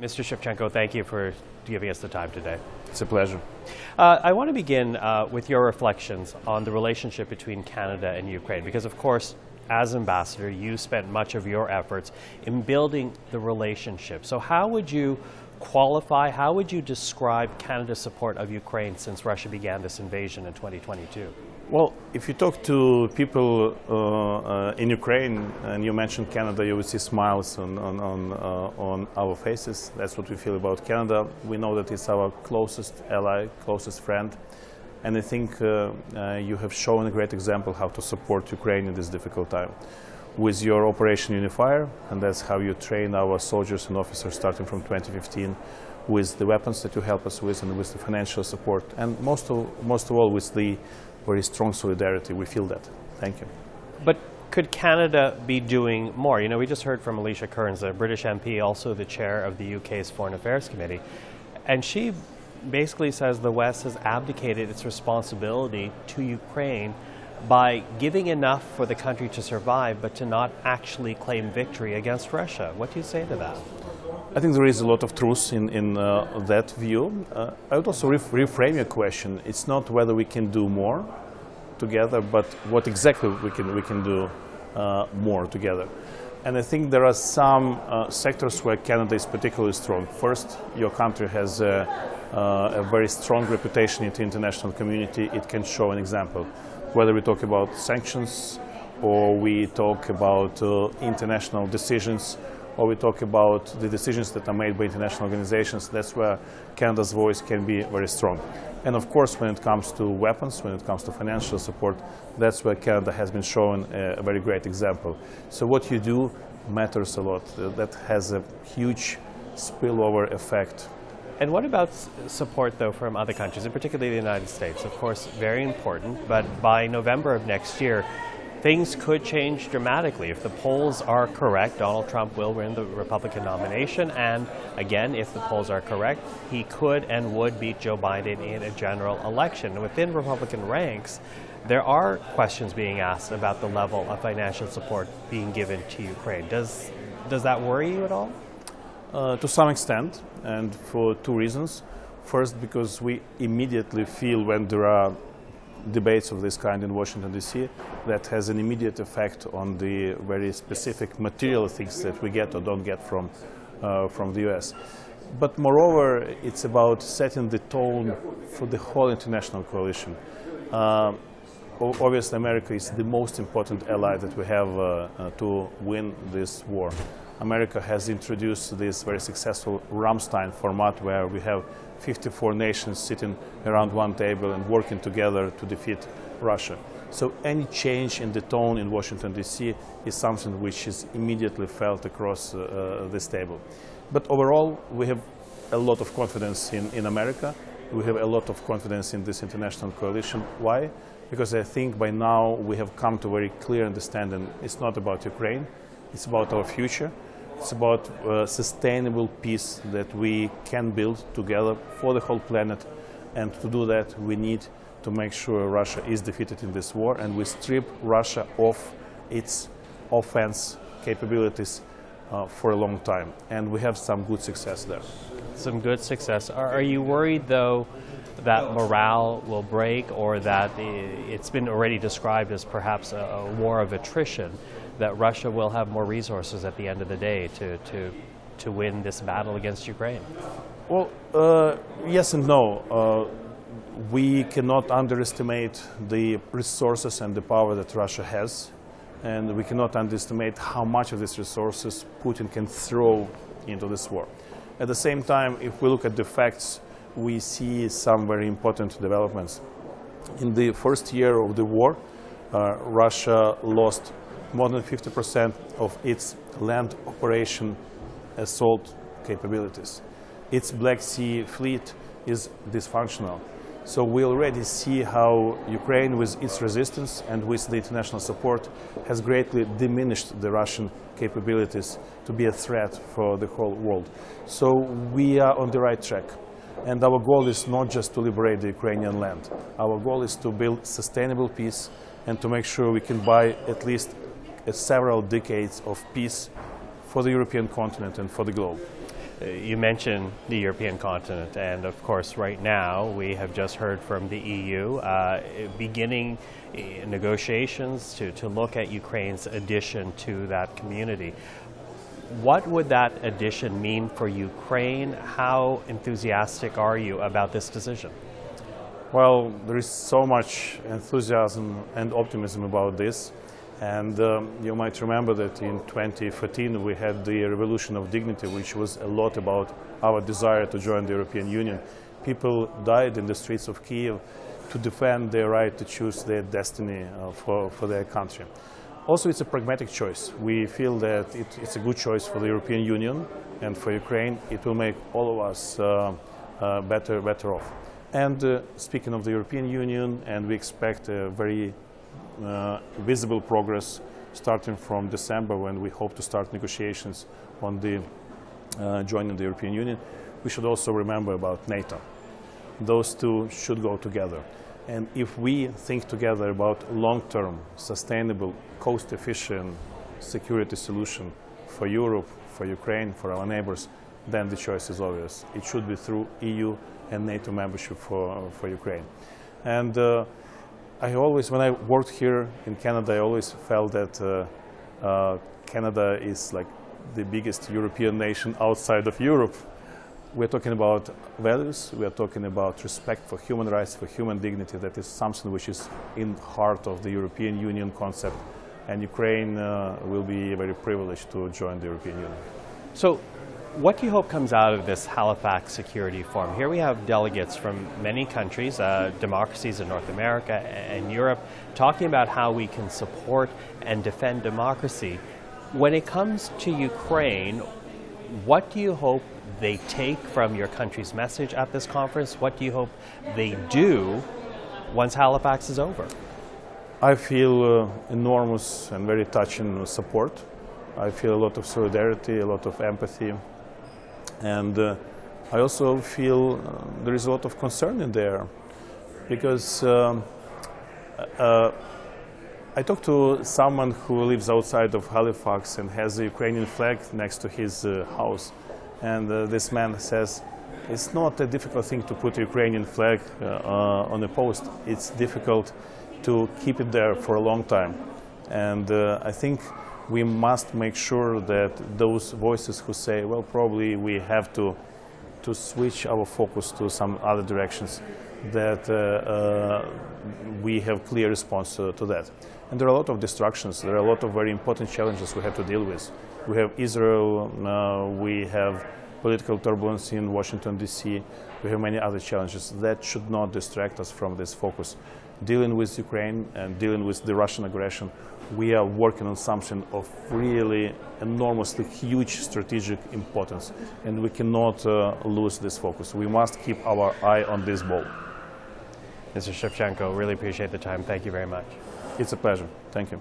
Mr. Shevchenko, thank you for giving us the time today. It's a pleasure. I want to begin with your reflections on the relationship between Canada and Ukraine, because of course, as ambassador, you spent much of your efforts in building the relationship. So how would you qualify, how would you describe Canada's support of Ukraine since Russia began this invasion in 2022? Well, if you talk to people in Ukraine and you mention Canada, you would see smiles on our faces. That's what we feel about Canada. We know that it's our closest ally, closest friend. And I think you have shown a great example how to support Ukraine in this difficult time. With your Operation Unifier, and that's how you train our soldiers and officers starting from 2015, with the weapons that you help us with and with the financial support, and most of all with the very strong solidarity. We feel that. Thank you. But could Canada be doing more? You know, we just heard from Alicia Kearns, a British MP, also the chair of the UK's Foreign Affairs Committee, and she basically says the West has abdicated its responsibility to Ukraine by giving enough for the country to survive, but to not actually claim victory against Russia. What do you say to that? I think there is a lot of truth in that view. I would also reframe your question. It's not whether we can do more together, but what exactly we can do more together. And I think there are some sectors where Canada is particularly strong. First, your country has a very strong reputation in the international community. It can show an example. Whether we talk about sanctions, or we talk about international decisions, or we talk about the decisions that are made by international organizations, that's where Canada's voice can be very strong. And of course, when it comes to weapons, when it comes to financial support, that's where Canada has been shown a very great example. So what you do matters a lot. That has a huge spillover effect. And what about support, though, from other countries, and particularly the United States? Of course, very important, but by November of next year, things could change dramatically. If the polls are correct, Donald Trump will win the Republican nomination, and again, if the polls are correct, he could and would beat Joe Biden in a general election. Within Republican ranks, there are questions being asked about the level of financial support being given to Ukraine. Does that worry you at all? To some extent, and for two reasons. First, because we immediately feel when there are debates of this kind in Washington, D.C., that has an immediate effect on the very specific material things that we get or don't get from the U.S. But moreover, it's about setting the tone for the whole international coalition. Obviously, America is the most important ally that we have to win this war. America has introduced this very successful Ramstein format where we have 54 nations sitting around one table and working together to defeat Russia. So any change in the tone in Washington, D.C. is something which is immediately felt across this table. But overall, we have a lot of confidence in America. We have a lot of confidence in this international coalition. Why? Because I think by now we have come to a very clear understanding. It's not about Ukraine, it's about our future. It's about sustainable peace that we can build together for the whole planet. And to do that, we need to make sure Russia is defeated in this war, and we strip Russia of its offense capabilities for a long time. And we have some good success there. Some good success. Are you worried, though, that morale will break, or that it's been already described as perhaps a war of attrition, that Russia will have more resources at the end of the day to win this battle against Ukraine? Well, yes and no. We cannot underestimate the resources and the power that Russia has, and we cannot underestimate how much of these resources Putin can throw into this war. At the same time, if we look at the facts, we see some very important developments. In the first year of the war, Russia lost more than 50% of its land operation assault capabilities. Its Black Sea fleet is dysfunctional. So we already see how Ukraine, with its resistance and with the international support, has greatly diminished the Russian capabilities to be a threat for the whole world. So we are on the right track. And our goal is not just to liberate the Ukrainian land. Our goal is to build sustainable peace and to make sure we can buy at least several decades of peace for the European continent and for the globe. You mentioned the European continent, and of course right now we have just heard from the EU beginning negotiations to look at Ukraine's addition to that community. What would that addition mean for Ukraine? How enthusiastic are you about this decision? Well, there is so much enthusiasm and optimism about this. And you might remember that in 2014 we had the Revolution of Dignity, which was a lot about our desire to join the European Union. People died in the streets of Kiev to defend their right to choose their destiny for their country. Also, it's a pragmatic choice. We feel that it's a good choice for the European Union and for Ukraine. It will make all of us better off. And speaking of the European Union, and we expect a very visible progress starting from December, when we hope to start negotiations on the joining the European Union, we should also remember about NATO. Those two should go together. And if we think together about long-term, sustainable, cost-efficient security solution for Europe, for Ukraine, for our neighbors, then the choice is obvious. It should be through EU and NATO membership for Ukraine. And when I worked here in Canada, I always felt that Canada is like the biggest European nation outside of Europe. We're talking about values, we are talking about respect for human rights, for human dignity. That is something which is in the heart of the European Union concept. And Ukraine will be very privileged to join the European Union. So, what do you hope comes out of this Halifax Security Forum? Here we have delegates from many countries, democracies in North America and Europe, talking about how we can support and defend democracy. When it comes to Ukraine, what do you hope they take from your country's message at this conference? What do you hope they do once Halifax is over? I feel enormous and very touching support. I feel a lot of solidarity, a lot of empathy. And I also feel there is a lot of concern in there, because I talked to someone who lives outside of Halifax and has a Ukrainian flag next to his house. And this man says, it's not a difficult thing to put a Ukrainian flag on a post. It's difficult to keep it there for a long time. And I think we must make sure that those voices who say, well, probably we have to switch our focus to some other directions, that we have clear response to that. And there are a lot of distractions. There are a lot of very important challenges we have to deal with. We have Israel, we have political turbulence in Washington, D.C. We have many other challenges. That should not distract us from this focus. Dealing with Ukraine and dealing with the Russian aggression, we are working on something of really enormously huge strategic importance, and we cannot lose this focus. We must keep our eye on this ball. Mr. Shevchenko, really appreciate the time. Thank you very much. It's a pleasure. Thank you.